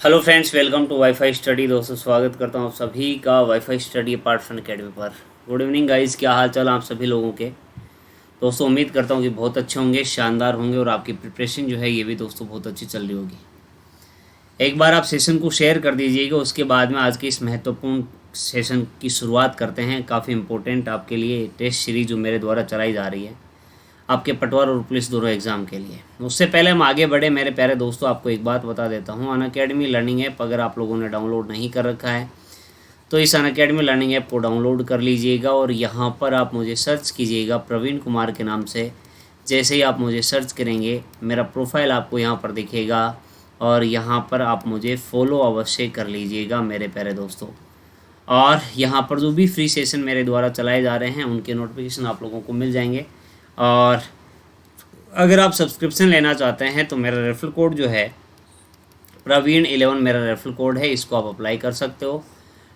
Hello friends, welcome to WiFi study. दोस्तों, स्वागत करता हूँ आप सभी का WiFi study part fun academy पर। गुड इवनिंग गाइस, क्या हाल चाल आप सभी लोगों के। दोस्तों, उम्मीद करता हूँ कि बहुत अच्छे होंगे, शानदार होंगे और आपकी प्रिपरेशन जो है ये भी दोस्तों बहुत अच्छी चल रही होगी। एक बार आप सेशन को शेयर कर दीजिएगा, उसके बाद में आज के इस महत्वपूर्ण सेशन की शुरुआत करते हैं। काफ़ी इंपॉर्टेंट आपके लिए टेस्ट सीरीज जो मेरे द्वारा चलाई जा रही है आपके पटवार और पुलिस दोनों एग्ज़ाम के लिए। उससे पहले हम आगे बढ़े मेरे प्यारे दोस्तों, आपको एक बात बता देता हूँ। अनअकैडमी लर्निंग ऐप अगर आप लोगों ने डाउनलोड नहीं कर रखा है तो इस अनअकैडमी लर्निंग ऐप को डाउनलोड कर लीजिएगा और यहाँ पर आप मुझे सर्च कीजिएगा प्रवीण कुमार के नाम से। जैसे ही आप मुझे सर्च करेंगे मेरा प्रोफाइल आपको यहाँ पर दिखेगा और यहाँ पर आप मुझे फॉलो अवश्य कर लीजिएगा मेरे प्यारे दोस्तों। और यहाँ पर जो भी फ्री सेशन मेरे द्वारा चलाए जा रहे हैं उनके नोटिफिकेशन आप लोगों को मिल जाएंगे। और अगर आप सब्सक्रिप्शन लेना चाहते हैं तो मेरा रेफरल कोड जो है प्रवीण11 मेरा रेफरल कोड है, इसको आप अप्लाई कर सकते हो।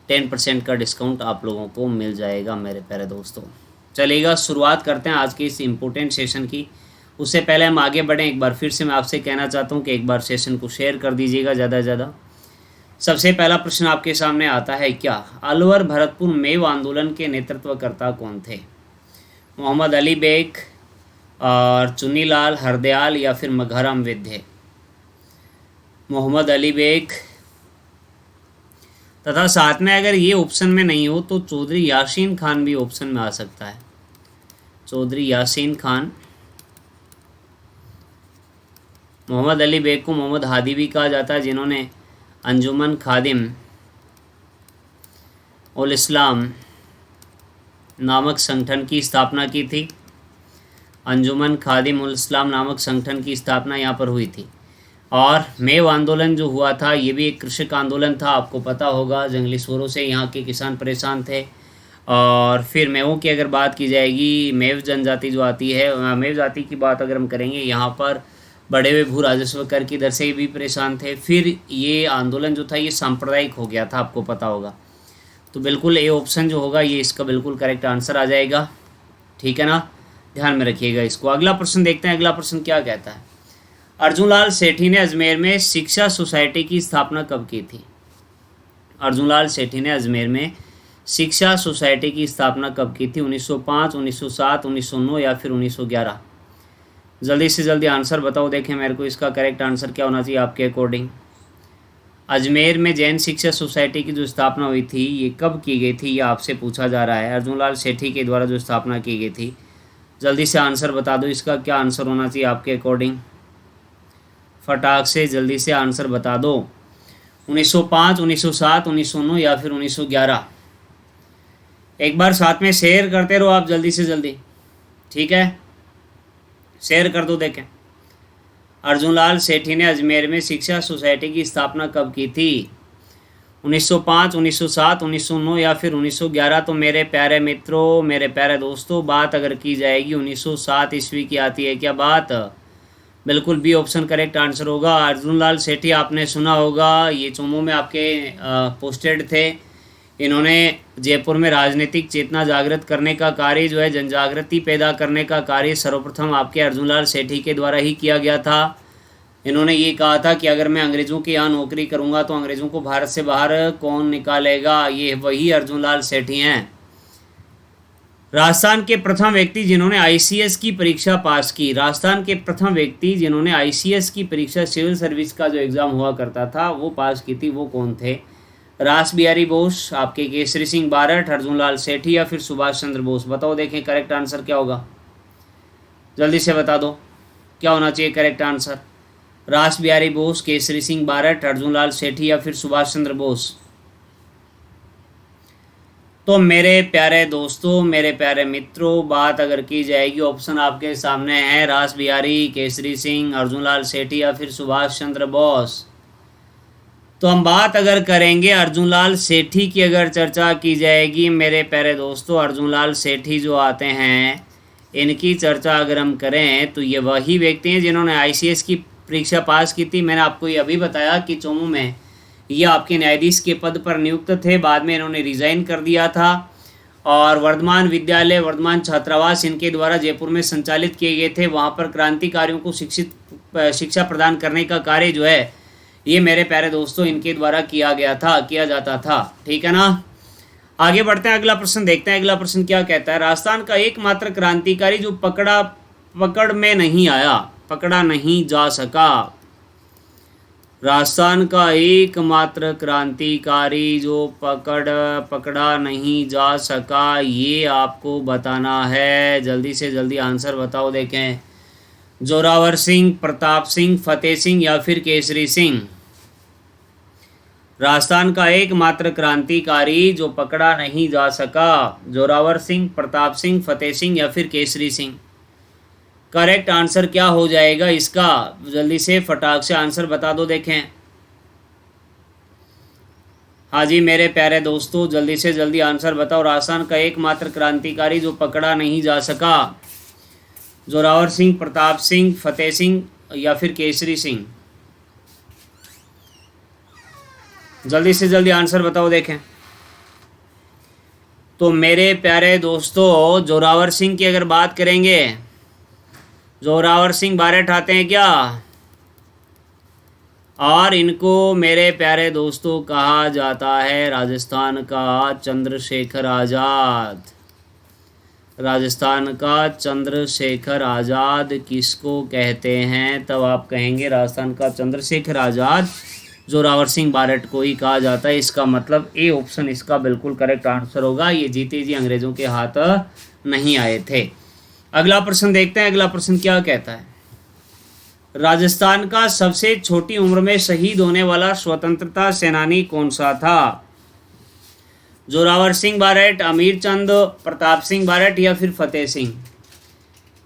10% का डिस्काउंट आप लोगों को मिल जाएगा मेरे प्यारे दोस्तों। चलिएगा, शुरुआत करते हैं आज के इस इम्पोर्टेंट सेशन की। उससे पहले हम आगे बढ़ें, एक बार फिर से मैं आपसे कहना चाहता हूँ कि एक बार सेशन को शेयर कर दीजिएगा ज़्यादा से ज़्यादा। सबसे पहला प्रश्न आपके सामने आता है, क्या अलवर भरतपुर मेव आंदोलन के नेतृत्वकर्ता कौन थे? मोहम्मद अली बेग और चुन्नीलाल हरदयाल या फिर मघाराम वैद्य? मोहम्मद अली बेग तथा साथ में अगर ये ऑप्शन में नहीं हो तो चौधरी यासीन खान भी ऑप्शन में आ सकता है। चौधरी यासीन खान। मोहम्मद अली बेग को मोहम्मद हादी भी कहा जाता है, जिन्होंने अंजुमन खादिम उल इस्लाम नामक संगठन की स्थापना की थी। अंजुमन खादिम उल इस्लाम नामक संगठन की स्थापना यहाँ पर हुई थी। और मेव आंदोलन जो हुआ था ये भी एक कृषक आंदोलन था, आपको पता होगा। जंगली सूरों से यहाँ के किसान परेशान थे। और फिर मेवों की अगर बात की जाएगी, मेव जनजाति जो आती है, मेव जाति की बात अगर हम करेंगे, यहाँ पर बढ़े हुए भू राजस्व कर की दर से भी परेशान थे। फिर ये आंदोलन जो था ये सांप्रदायिक हो गया था, आपको पता होगा। तो बिल्कुल ए ऑप्शन जो होगा ये इसका बिल्कुल करेक्ट आंसर आ जाएगा। ठीक है ना, ध्यान में रखिएगा इसको। अगला प्रश्न देखते हैं, अगला प्रश्न क्या कहता है। अर्जुनलाल सेठी ने अजमेर में शिक्षा सोसाइटी की स्थापना कब की थी? अर्जुनलाल सेठी ने अजमेर में शिक्षा सोसाइटी की स्थापना कब की थी? 1905, 1907, 1909 या फिर 1911? जल्दी से जल्दी आंसर बताओ, देखें मेरे को इसका करेक्ट आंसर क्या होना चाहिए आपके अकॉर्डिंग। अजमेर में जैन शिक्षा सोसाइटी की जो स्थापना हुई थी ये कब की गई थी, ये आपसे पूछा जा रहा है। अर्जुनलाल सेठी के द्वारा जो स्थापना की गई थी, जल्दी से आंसर बता दो, इसका क्या आंसर होना चाहिए आपके अकॉर्डिंग। फटाक से जल्दी से आंसर बता दो। 1905, 1907, 1909 या फिर 1911? एक बार साथ में शेयर करते रहो आप जल्दी से जल्दी, ठीक है, शेयर कर दो। देखें, अर्जुनलाल सेठी ने अजमेर में शिक्षा सोसाइटी की स्थापना कब की थी? 1905, 1907, 1909 या फिर 1911? तो मेरे प्यारे मित्रों, मेरे प्यारे दोस्तों, बात अगर की जाएगी 1907 ईस्वी की आती है क्या बात? बिल्कुल बी ऑप्शन करेक्ट आंसर होगा। अर्जुनलाल सेठी आपने सुना होगा, ये चोमू में आपके पोस्टेड थे। इन्होंने जयपुर में राजनीतिक चेतना जागृत करने का कार्य जो है, जन जागृति पैदा करने का कार्य सर्वप्रथम आपके अर्जुनलाल सेठी के द्वारा ही किया गया था। इन्होंने ये कहा था कि अगर मैं अंग्रेज़ों के यहाँ नौकरी करूँगा तो अंग्रेज़ों को भारत से बाहर कौन निकालेगा? ये वही अर्जुनलाल सेठी हैं। राजस्थान के प्रथम व्यक्ति जिन्होंने आईसीएस की परीक्षा पास की, राजस्थान के प्रथम व्यक्ति जिन्होंने आईसीएस की परीक्षा, सिविल सर्विस का जो एग्ज़ाम हुआ करता था, वो पास की थी, वो कौन थे? रास बिहारी बोस, आपके केसरी सिंह बारठ, अर्जुनलाल सेठी या फिर सुभाष चंद्र बोस? बताओ, देखें करेक्ट आंसर क्या होगा, जल्दी से बता दो क्या होना चाहिए करेक्ट आंसर। रास बिहारी बोस, केसरी सिंह बारठ, अर्जुनलाल सेठी या फिर सुभाष चंद्र बोस? तो मेरे प्यारे दोस्तों, मेरे प्यारे मित्रों, बात अगर की जाएगी, ऑप्शन आपके सामने है रास बिहारी, केसरी सिंह, अर्जुनलाल सेठी या फिर सुभाष चंद्र बोस। तो हम बात अगर करेंगे अर्जुनलाल सेठी की, अगर चर्चा की जाएगी मेरे प्यारे दोस्तों, अर्जुनलाल सेठी जो आते हैं इनकी चर्चा अगर हम करें तो ये वही व्यक्ति हैं जिन्होंने आईसीएस की परीक्षा पास की थी। मैंने आपको ये अभी बताया कि चोमू में ये आपके न्यायाधीश के पद पर नियुक्त थे, बाद में इन्होंने रिज़ाइन कर दिया था। और वर्धमान विद्यालय, वर्धमान छात्रावास इनके द्वारा जयपुर में संचालित किए गए थे। वहाँ पर क्रांतिकारियों को शिक्षा प्रदान करने का कार्य जो है ये मेरे प्यारे दोस्तों इनके द्वारा किया जाता था। ठीक है ना। आगे बढ़ते हैं, अगला प्रश्न देखते हैं। अगला प्रश्न क्या कहता है, राजस्थान का एकमात्र क्रांतिकारी जो पकड़ में नहीं आया, पकड़ा नहीं जा सका। राजस्थान का एकमात्र क्रांतिकारी जो पकड़ा नहीं जा सका, ये आपको बताना है। जल्दी से जल्दी आंसर बताओ। देखें, जोरावर सिंह, प्रताप सिंह, फतेह सिंह या फिर केसरी सिंह। राजस्थान का एकमात्र क्रांतिकारी जो पकड़ा नहीं जा सका, जोरावर सिंह, प्रताप सिंह, फतेह सिंह या फिर केसरी सिंह। करेक्ट आंसर क्या हो जाएगा इसका? जल्दी से फटाक से आंसर बता दो। देखें, हाँ जी मेरे प्यारे दोस्तों, जल्दी से जल्दी आंसर बताओ। राजस्थान का एकमात्र क्रांतिकारी जो पकड़ा नहीं जा सका, जोरावर सिंह, प्रताप सिंह, फतेह सिंह या फिर केसरी सिंह। जल्दी से जल्दी आंसर बताओ। देखें, तो मेरे प्यारे दोस्तों जोरावर सिंह की अगर बात करेंगे, जोरावर सिंह बारठ आते हैं क्या? और इनको मेरे प्यारे दोस्तों कहा जाता है राजस्थान का चंद्रशेखर आज़ाद। राजस्थान का चंद्रशेखर आज़ाद किसको कहते हैं? तब आप कहेंगे राजस्थान का चंद्रशेखर आज़ाद जोरावर सिंह बारठ को ही कहा जाता है। इसका मतलब ए ऑप्शन इसका बिल्कुल करेक्ट आंसर होगा। ये जीते जी अंग्रेजों के हाथ नहीं आए थे। अगला प्रश्न देखते हैं। अगला प्रश्न क्या कहता है, राजस्थान का सबसे छोटी उम्र में शहीद होने वाला स्वतंत्रता सेनानी कौन सा था? जोरावर सिंह बारठ, अमीर चंद, प्रताप सिंह बारठ या फिर फतेह सिंह।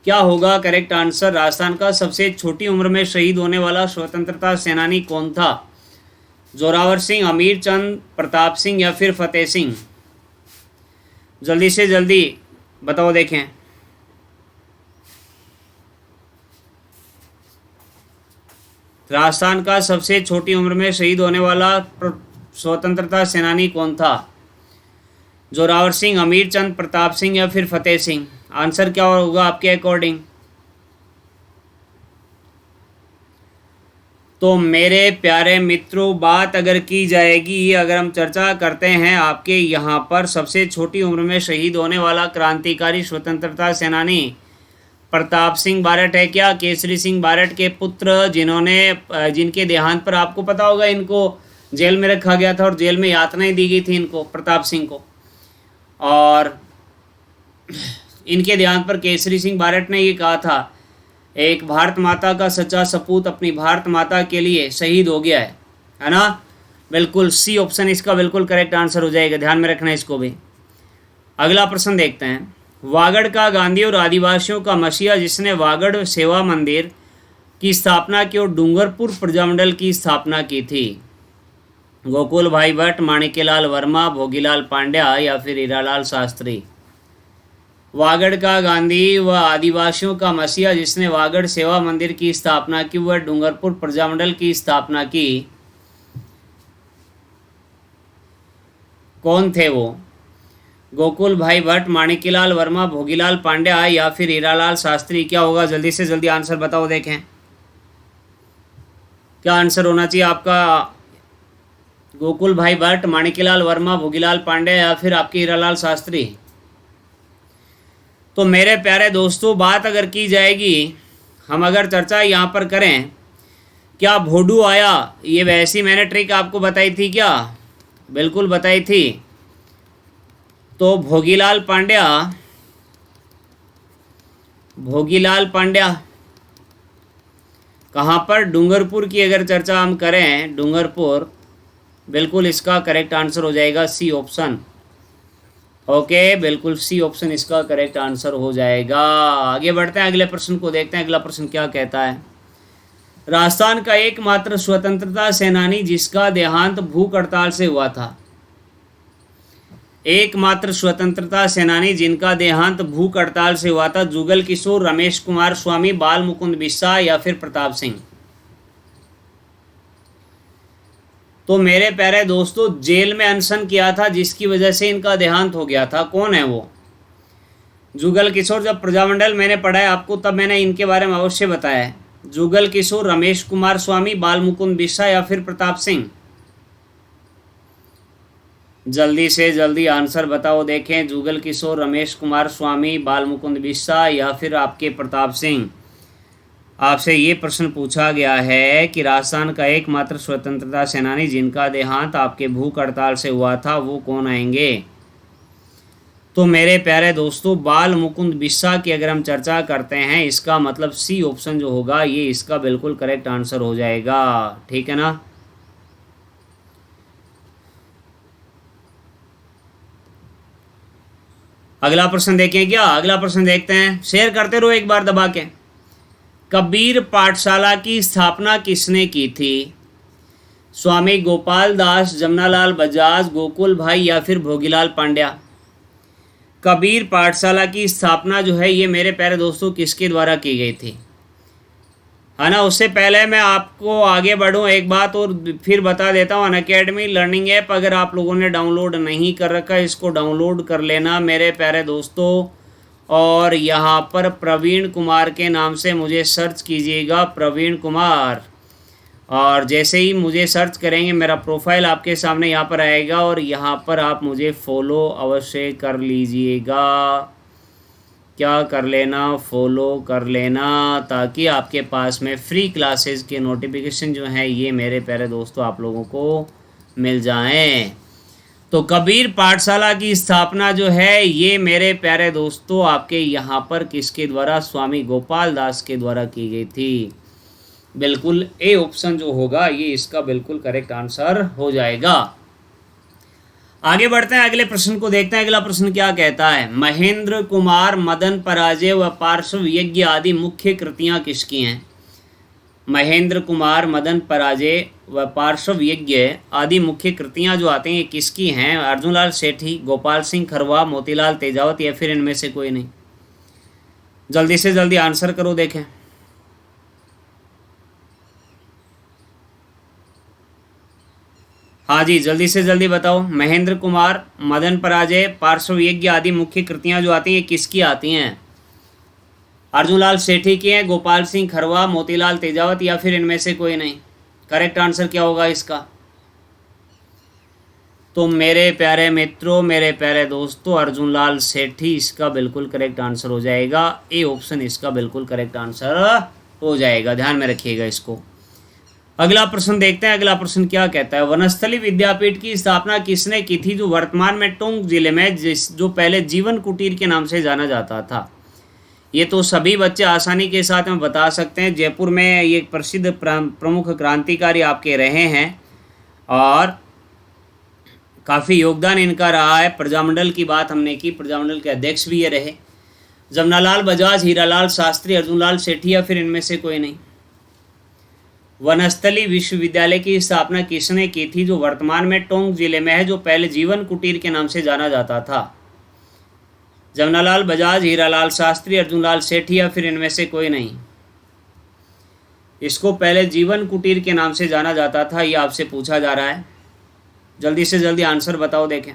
क्या होगा करेक्ट आंसर? राजस्थान का सबसे छोटी उम्र में शहीद होने वाला स्वतंत्रता सेनानी कौन था? जोरावर सिंह, अमीर चंद, प्रताप सिंह या फिर फतेह सिंह। जल्दी से जल्दी बताओ। देखें, राजस्थान का सबसे छोटी उम्र में शहीद होने वाला स्वतंत्रता सेनानी कौन था? जोरावर सिंह, अमीर चंद, प्रताप सिंह या फिर फतेह सिंह। आंसर क्या होगा आपके अकॉर्डिंग? तो मेरे प्यारे मित्रों बात अगर की जाएगी, अगर हम चर्चा करते हैं आपके यहाँ पर सबसे छोटी उम्र में शहीद होने वाला क्रांतिकारी स्वतंत्रता सेनानी प्रताप सिंह बारठ है क्या? केसरी सिंह बारठ के पुत्र जिनके देहांत पर आपको पता होगा इनको जेल में रखा गया था और जेल में यातनाएं दी गई थी इनको, प्रताप सिंह को। और इनके देहांत पर केसरी सिंह बारठ ने ये कहा था, एक भारत माता का सच्चा सपूत अपनी भारत माता के लिए शहीद हो गया है ना। बिल्कुल सी ऑप्शन इसका बिल्कुल करेक्ट आंसर हो जाएगा, ध्यान में रखना इसको भी। अगला प्रश्न देखते हैं, वागड़ का गांधी और आदिवासियों का मसीहा जिसने वागड़ सेवा मंदिर की स्थापना की और डूंगरपुर प्रजामंडल की स्थापना की थी? गोकुल भाई भट्ट, माणिक्यलाल वर्मा, भोगीलाल पांड्या या फिर हीरालाल शास्त्री। वागड़ का गांधी व आदिवासियों का मसीहा जिसने वागड़ सेवा मंदिर की स्थापना की व डूंगरपुर प्रजामंडल की स्थापना की, कौन थे वो? गोकुल भाई भट्ट, माणिक्यलाल वर्मा, भोगीलाल पांड्या या फिर हीरालाल शास्त्री। क्या होगा? जल्दी से जल्दी आंसर बताओ। देखें, क्या आंसर होना चाहिए आपका? गोकुल भाई भट्ट, माणिक्यलाल वर्मा, भोगीलाल पांड्या या फिर आपके हीरालाल शास्त्री। तो मेरे प्यारे दोस्तों बात अगर की जाएगी, हम अगर चर्चा यहाँ पर करें, क्या भोडू आया, ये वैसी मैंने ट्रिक आपको बताई थी क्या? बिल्कुल बताई थी। तो भोगीलाल पांड्या कहाँ पर? डूंगरपुर की अगर चर्चा हम करें, डूंगरपुर, बिल्कुल इसका करेक्ट आंसर हो जाएगा सी ऑप्शन। ओके, बिल्कुल सी ऑप्शन इसका करेक्ट आंसर हो जाएगा। आगे बढ़ते हैं, अगले प्रश्न को देखते हैं। अगला प्रश्न क्या कहता है, राजस्थान का एकमात्र स्वतंत्रता सेनानी जिसका देहांत भूख हड़ताल से हुआ था। एकमात्र स्वतंत्रता सेनानी जिनका देहांत भूख हड़ताल से हुआ था, जुगल किशोर, रमेश कुमार स्वामी, बाल मुकुंद बिस्सा या फिर प्रताप सिंह। तो मेरे प्यारे दोस्तों जेल में अनशन किया था जिसकी वजह से इनका देहांत हो गया था, कौन है वो? जुगल किशोर। जब प्रजामंडल मैंने पढ़ा है आपको तब मैंने इनके बारे में अवश्य बताया है। जुगल किशोर, रमेश कुमार स्वामी, बाल मुकुंद बिस्सा या फिर प्रताप सिंह? जल्दी से जल्दी आंसर बताओ देखें। जुगल किशोर, रमेश कुमार स्वामी, बाल मुकुंद बिस्सा या फिर आपके प्रताप सिंह? आपसे ये प्रश्न पूछा गया है कि राजस्थान का एकमात्र स्वतंत्रता सेनानी जिनका देहांत आपके भूख हड़ताल से हुआ था वो कौन आएंगे? तो मेरे प्यारे दोस्तों, बाल मुकुंद बिस्सा की अगर हम चर्चा करते हैं, इसका मतलब सी ऑप्शन जो होगा ये इसका बिल्कुल करेक्ट आंसर हो जाएगा। ठीक है ना। अगला प्रश्न देखें क्या? अगला प्रश्न देखते हैं, शेयर करते रहो एक बार दबा के। कबीर पाठशाला की स्थापना किसने की थी? स्वामी गोपाल दास, जमनालाल बजाज, गोकुल भाई या फिर भोगीलाल पांड्या? कबीर पाठशाला की स्थापना जो है ये मेरे प्यारे दोस्तों किसके द्वारा की गई थी, है ना। उससे पहले मैं आपको आगे बढ़ूँ एक बात और फिर बता देता हूँ, अनअकैडमी लर्निंग ऐप अगर आप लोगों ने डाउनलोड नहीं कर रखा है इसको डाउनलोड कर लेना मेरे प्यारे दोस्तों। और यहाँ पर प्रवीण कुमार के नाम से मुझे सर्च कीजिएगा, प्रवीण कुमार। और जैसे ही मुझे सर्च करेंगे मेरा प्रोफाइल आपके सामने यहाँ पर आएगा और यहाँ पर आप मुझे फॉलो अवश्य कर लीजिएगा। क्या कर लेना? फॉलो कर लेना, ताकि आपके पास में फ्री क्लासेस के नोटिफिकेशन जो हैं ये मेरे प्यारे दोस्तों आप लोगों को मिल जाएं। तो कबीर पाठशाला की स्थापना जो है ये मेरे प्यारे दोस्तों आपके यहाँ पर किसके द्वारा? स्वामी गोपाल दास के द्वारा की गई थी। बिल्कुल ए ऑप्शन जो होगा ये इसका बिल्कुल करेक्ट आंसर हो जाएगा। आगे बढ़ते हैं, अगले प्रश्न को देखते हैं। अगला प्रश्न क्या कहता है? महेंद्र कुमार, मदन पराजय व पार्श्व यज्ञ आदि मुख्य कृतियां किसकी हैं? महेंद्र कुमार, मदन पराजय व पार्श्व यज्ञ आदि मुख्य कृतियां जो आती हैं किसकी हैं? अर्जुनलाल सेठी, गोपाल सिंह खरवा, मोतीलाल तेजावत या फिर इनमें से कोई नहीं? जल्दी से जल्दी आंसर करो देखें। हाँ जी, जल्दी से जल्दी बताओ। महेंद्र कुमार, मदन पराजय, पार्श्व यज्ञ आदि मुख्य कृतियां जो आती हैं किसकी आती हैं? अर्जुनलाल सेठी की हैं, गोपाल सिंह खरवा, मोतीलाल तेजावत या फिर इनमें से कोई नहीं? करेक्ट आंसर क्या होगा इसका? तो मेरे प्यारे मित्रों, मेरे प्यारे दोस्तों, अर्जुनलाल सेठी इसका बिल्कुल करेक्ट आंसर हो जाएगा। ए ऑप्शन इसका बिल्कुल करेक्ट आंसर हो जाएगा, ध्यान में रखिएगा इसको। अगला प्रश्न देखते हैं। अगला प्रश्न क्या कहता है? वनस्थली विद्यापीठ की स्थापना किसने की थी जो वर्तमान में टोंक जिले में जो पहले जीवन कुटीर के नाम से जाना जाता था? ये तो सभी बच्चे आसानी के साथ में बता सकते हैं। जयपुर में ये प्रसिद्ध प्रमुख क्रांतिकारी आपके रहे हैं और काफ़ी योगदान इनका रहा है। प्रजामंडल की बात हमने की, प्रजामंडल के अध्यक्ष भी ये रहे। जमनालाल बजाज, हीरालाल शास्त्री, अर्जुनलाल सेठी या फिर इनमें से कोई नहीं? वनस्थली विश्वविद्यालय की स्थापना किसने की थी जो वर्तमान में टोंक जिले में है, जो पहले जीवन कुटीर के नाम से जाना जाता था? जमनालाल बजाज, हीरालाल शास्त्री, अर्जुनलाल सेठी या फिर इनमें से कोई नहीं? इसको पहले जीवन कुटीर के नाम से जाना जाता था, ये आपसे पूछा जा रहा है। जल्दी से जल्दी आंसर बताओ देखें।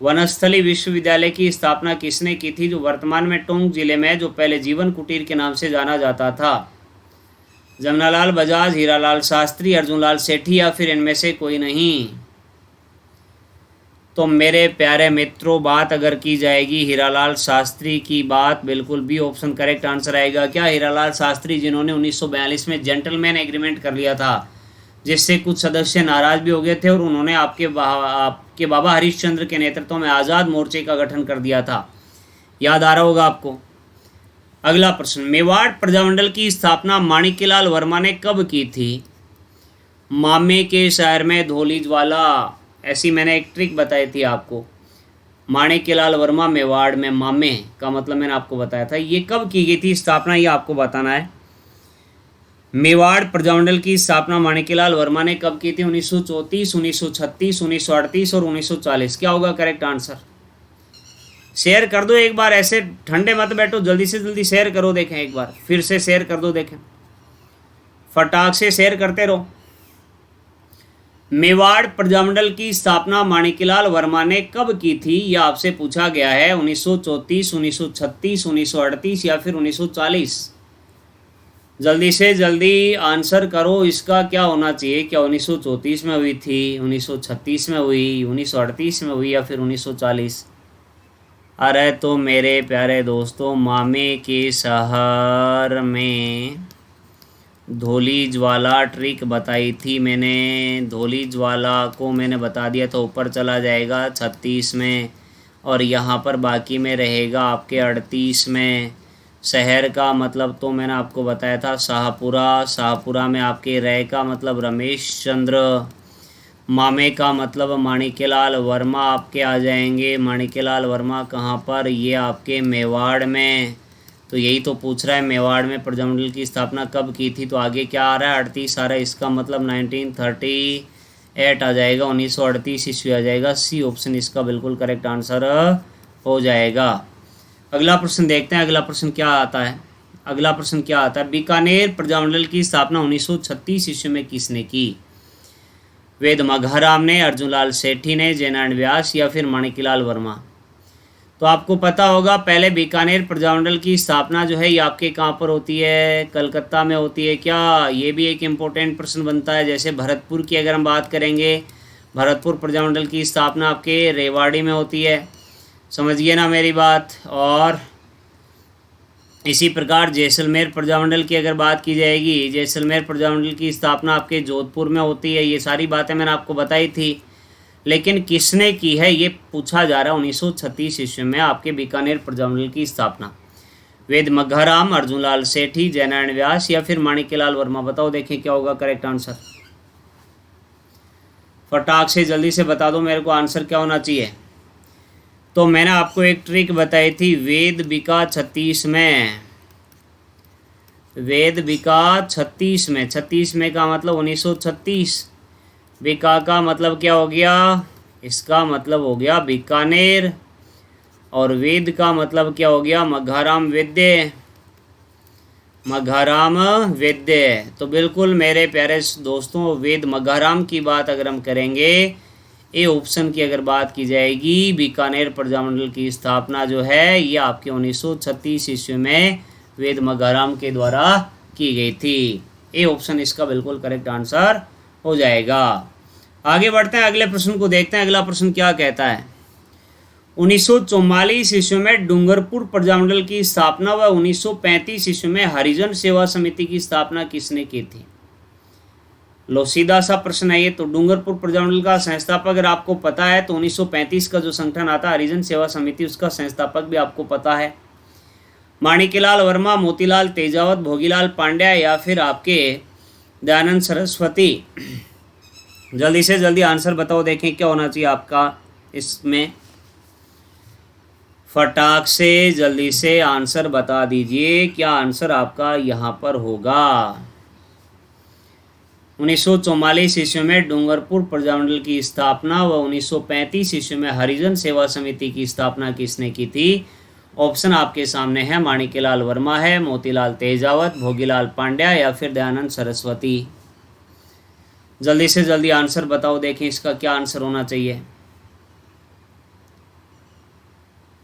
वनस्थली विश्वविद्यालय की स्थापना किसने की थी जो वर्तमान में टोंक जिले में है, जो पहले जीवन कुटीर के नाम से जाना जाता था? जमनालाल बजाज, हीरालाल शास्त्री, अर्जुनलाल सेठी या फिर इनमें से कोई नहीं? तो मेरे प्यारे मित्रों, बात अगर की जाएगी हीरालाल शास्त्री की बात, बिल्कुल बी ऑप्शन करेक्ट आंसर आएगा। क्या? हीरालाल शास्त्री जिन्होंने 1942 में जेंटलमैन एग्रीमेंट कर लिया था, जिससे कुछ सदस्य नाराज भी हो गए थे और उन्होंने आपके बाबा हरिश्चंद्र के नेतृत्व में आज़ाद मोर्चे का गठन कर दिया था। याद आ रहा होगा आपको। अगला प्रश्न, मेवाड़ प्रजामंडल की स्थापना माणिक्यलाल वर्मा ने कब की थी? मामे के शहर में धोलीज्वाला, ऐसी मैंने एक ट्रिक बताई थी आपको। माणिक्यलाल वर्मा मेवाड़ में, मामे का मतलब मैंने आपको बताया था। ये कब की गई थी स्थापना, ये आपको बताना है। मेवाड़ प्रजामंडल की स्थापना माणिक्यलाल वर्मा ने कब की थी? 1934, 1936, 1938 और 1940। क्या होगा करेक्ट आंसर? शेयर कर दो एक बार, ऐसे ठंडे मत बैठो, जल्दी से जल्दी शेयर करो देखें। एक बार फिर से शेयर कर दो देखें, फटाक से शेयर करते रहो। मेवाड़ प्रजामंडल की स्थापना माणिक्यलाल वर्मा ने कब की थी, यह आपसे पूछा गया है। 1934, 1936, 1938 या फिर 1940? जल्दी से जल्दी आंसर करो, इसका क्या होना चाहिए? क्या 1934 में हुई थी, 1936 में हुई, 1938 में हुई, या फिर 1940? अरे तो मेरे प्यारे दोस्तों, मामे के शहर में धोली ज्वाला ट्रिक बताई थी मैंने। धोली ज्वाला को मैंने बता दिया तो ऊपर चला जाएगा 36 में, और यहाँ पर बाकी में रहेगा आपके 38 में। शहर का मतलब तो मैंने आपको बताया था शाहपुरा। शाहपुरा में आपके रय का मतलब रमेश चंद्र। मामे का मतलब माणिक्यलाल वर्मा आपके आ जाएंगे। माणिक्यलाल वर्मा कहाँ पर? ये आपके मेवाड़ में। तो यही तो पूछ रहा है, मेवाड़ में प्रजामंडल की स्थापना कब की थी? तो आगे क्या आ रहा है? 38 आ रहा है, इसका मतलब 1938 आ जाएगा, 1938 ईस्वी आ जाएगा। सी ऑप्शन इसका बिल्कुल करेक्ट आंसर हो जाएगा। अगला प्रश्न देखते हैं, अगला प्रश्न क्या आता है। अगला प्रश्न क्या आता है? बीकानेर प्रजामंडल की स्थापना 1936 ईस्वी में किसने की? वेद मघाराम ने, अर्जुनलाल सेठी ने, जयनारायण व्यास, या फिर माणिक्यलाल वर्मा? तो आपको पता होगा, पहले बीकानेर प्रजामंडल की स्थापना जो है ये आपके कहाँ पर होती है? कलकत्ता में होती है क्या? ये भी एक इम्पोर्टेंट प्रश्न बनता है। जैसे भरतपुर की अगर हम बात करेंगे, भरतपुर प्रजामंडल की स्थापना आपके रेवाड़ी में होती है। समझिए ना मेरी बात। और इसी प्रकार जैसलमेर प्रजामंडल की अगर बात की जाएगी, जैसलमेर प्रजामंडल की स्थापना आपके जोधपुर में होती है। ये सारी बातें मैंने आपको बताई थी, लेकिन किसने की है ये पूछा जा रहा है। 1936 ईस्वी में आपके बीकानेर प्रजामंडल की स्थापना। वेद मघाराम, अर्जुनलाल सेठी, जयनारायण व्यास, या फिर माणिक्यलाल वर्मा? बताओ, देखें क्या होगा करेक्ट आंसर। फटाक से जल्दी से बता दो मेरे को, आंसर क्या होना चाहिए। तो मैंने आपको एक ट्रिक बताई थी, वेद बिका 36 में। वेद बिका 36 में, 36 में का मतलब 1936। बिका का मतलब क्या हो गया? इसका मतलब हो गया बीकानेर। और वेद का मतलब क्या हो गया? मघाराम वेद्य। मघाराम वेद्य। तो बिल्कुल मेरे प्यारे दोस्तों, वेद मघाराम की बात अगर हम करेंगे, ए ऑप्शन की अगर बात की जाएगी, बीकानेर प्रजामंडल की स्थापना जो है ये आपके 1936 ईस्वी में वेद मघाराम के द्वारा की गई थी। ए ऑप्शन इसका बिल्कुल करेक्ट आंसर हो जाएगा। आगे बढ़ते हैं, अगले प्रश्न को देखते हैं। अगला प्रश्न क्या कहता है? 1944 ईस्वी में डूंगरपुर प्रजामंडल की स्थापना व 1935 ईस्वी में हरिजन सेवा समिति की स्थापना किसने की थी? लो सीधा सा प्रश्न है ये। तो डूंगरपुर प्रजामंडल का संस्थापक अगर आपको पता है तो 1935 का जो संगठन आता है हरिजन सेवा समिति, उसका संस्थापक भी आपको पता है। माणिक्यलाल वर्मा, मोतीलाल तेजावत, भोगीलाल पांड्या, या फिर आपके दयानंद सरस्वती? जल्दी से जल्दी आंसर बताओ, देखें क्या होना चाहिए आपका इसमें। फटाक से जल्दी से आंसर बता दीजिए, क्या आंसर आपका यहाँ पर होगा। 1944 ईस्वी में डूंगरपुर प्रजामंडल की स्थापना व 1935 ईस्वी में हरिजन सेवा समिति की स्थापना किसने की थी? ऑप्शन आपके सामने है, माणिक्यलाल वर्मा है, मोतीलाल तेजावत, भोगीलाल पांड्या, या फिर दयानंद सरस्वती? जल्दी से जल्दी आंसर बताओ, देखें इसका क्या आंसर होना चाहिए।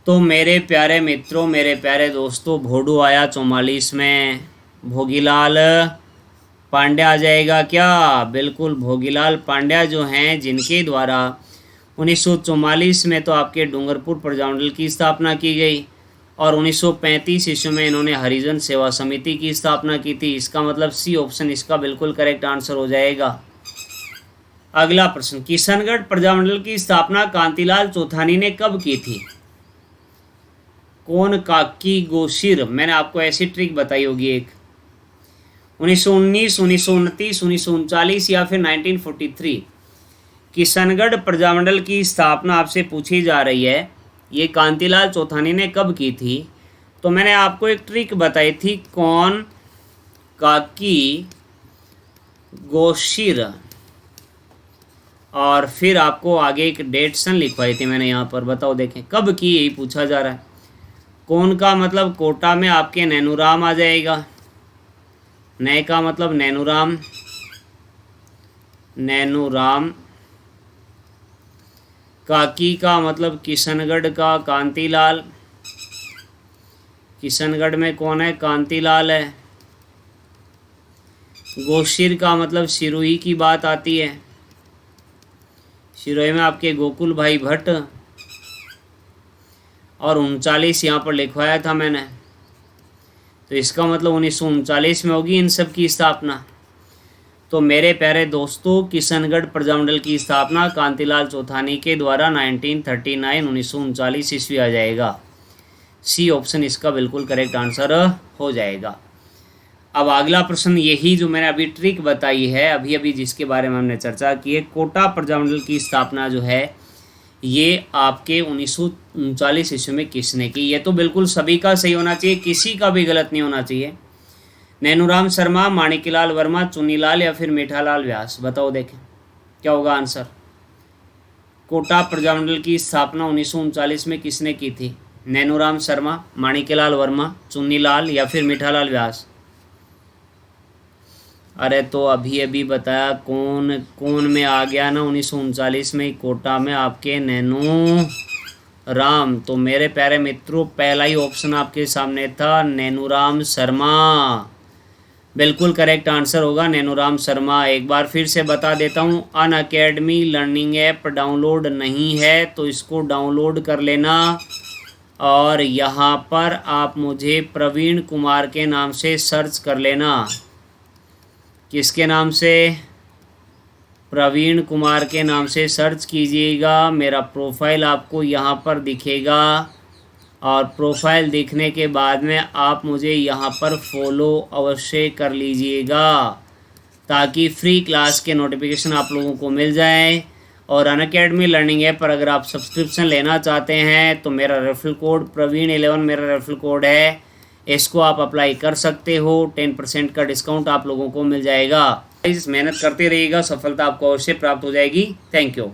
तो मेरे प्यारे मित्रों, मेरे प्यारे दोस्तों, भोडू आया 44 में, भोगीलाल पांड्या आ जाएगा क्या? बिल्कुल, भोगीलाल पांड्या जो हैं, जिनके द्वारा 1944 में तो आपके डूंगरपुर प्रजामंडल की स्थापना की गई, और 1935 ईस्वी में इन्होंने हरिजन सेवा समिति की स्थापना की थी। इसका मतलब सी ऑप्शन इसका बिल्कुल करेक्ट आंसर हो जाएगा। अगला प्रश्न, किशनगढ़ प्रजामंडल की स्थापना कांतिलाल चौथानी ने कब की थी? कौन काकी गोशिर? मैंने आपको ऐसी ट्रिक बताई होगी एक। 1919, 1929, 1939, या फिर 1943? किशनगढ़ प्रजामंडल की स्थापना आपसे पूछी जा रही है, ये कांतिलाल चौथानी ने कब की थी? तो मैंने आपको एक ट्रिक बताई थी, कौन काकी गोशिर, और फिर आपको आगे एक डेट सन लिखवाई थी मैंने यहाँ पर। बताओ, देखें कब की, यही पूछा जा रहा है। कौन का मतलब कोटा में आपके नैनूराम आ जाएगा। नए का मतलब नैनूराम, नैनूराम। काकी का मतलब किशनगढ़ का कांतिलाल। किशनगढ़ में कौन है? कांतिलाल है। गोशिर का मतलब सिरोही की बात आती है। सिरोही में आपके गोकुल भाई भट्ट, और 39 यहाँ पर लिखवाया था मैंने, तो इसका मतलब 1939 में होगी इन सब की स्थापना। तो मेरे प्यारे दोस्तों, किशनगढ़ प्रजामंडल की स्थापना कांतिलाल चौथानी के द्वारा 1939 ईस्वी आ जाएगा। सी ऑप्शन इसका बिल्कुल करेक्ट आंसर हो जाएगा। अब अगला प्रश्न, यही जो मैंने अभी ट्रिक बताई है अभी अभी जिसके बारे में हमने चर्चा की है, कोटा प्रजामंडल की स्थापना जो है ये आपके 1939 ईस्वी में किसने की। ये तो बिल्कुल सभी का सही होना चाहिए, किसी का भी गलत नहीं होना चाहिए। नैनूराम शर्मा, माणिक्यलाल वर्मा, चुन्नीलाल या फिर मीठालाल व्यास, बताओ देखें क्या होगा आंसर। कोटा प्रजामंडल की स्थापना 1939 में किसने की थी? नैनूराम शर्मा, माणिक्यलाल वर्मा, चुन्नीलाल या फिर मीठालाल व्यास। अरे तो अभी अभी बताया कौन कौन में आ गया ना 1939 में कोटा में आपके नैनू राम। तो मेरे प्यारे मित्रों, पहला ही ऑप्शन आपके सामने था नैनूराम शर्मा, बिल्कुल करेक्ट आंसर होगा नैनूराम शर्मा। एक बार फिर से बता देता हूँ, अनअकैडमी लर्निंग ऐप डाउनलोड नहीं है तो इसको डाउनलोड कर लेना, और यहाँ पर आप मुझे प्रवीण कुमार के नाम से सर्च कर लेना। किसके नाम से? प्रवीण कुमार के नाम से सर्च कीजिएगा। मेरा प्रोफाइल आपको यहाँ पर दिखेगा, और प्रोफाइल दिखने के बाद में आप मुझे यहाँ पर फॉलो अवश्य कर लीजिएगा, ताकि फ्री क्लास के नोटिफिकेशन आप लोगों को मिल जाए। और अनअकैडमी लर्निंग ऐप पर अगर आप सब्सक्रिप्शन लेना चाहते हैं तो मेरा रेफरल कोड प्रवीण11 मेरा रेफरल कोड है, इसको आप अप्लाई कर सकते हो। 10% का डिस्काउंट आप लोगों को मिल जाएगा। इस मेहनत करते रहिएगा, सफलता आपको अवश्य प्राप्त हो जाएगी। Thank you.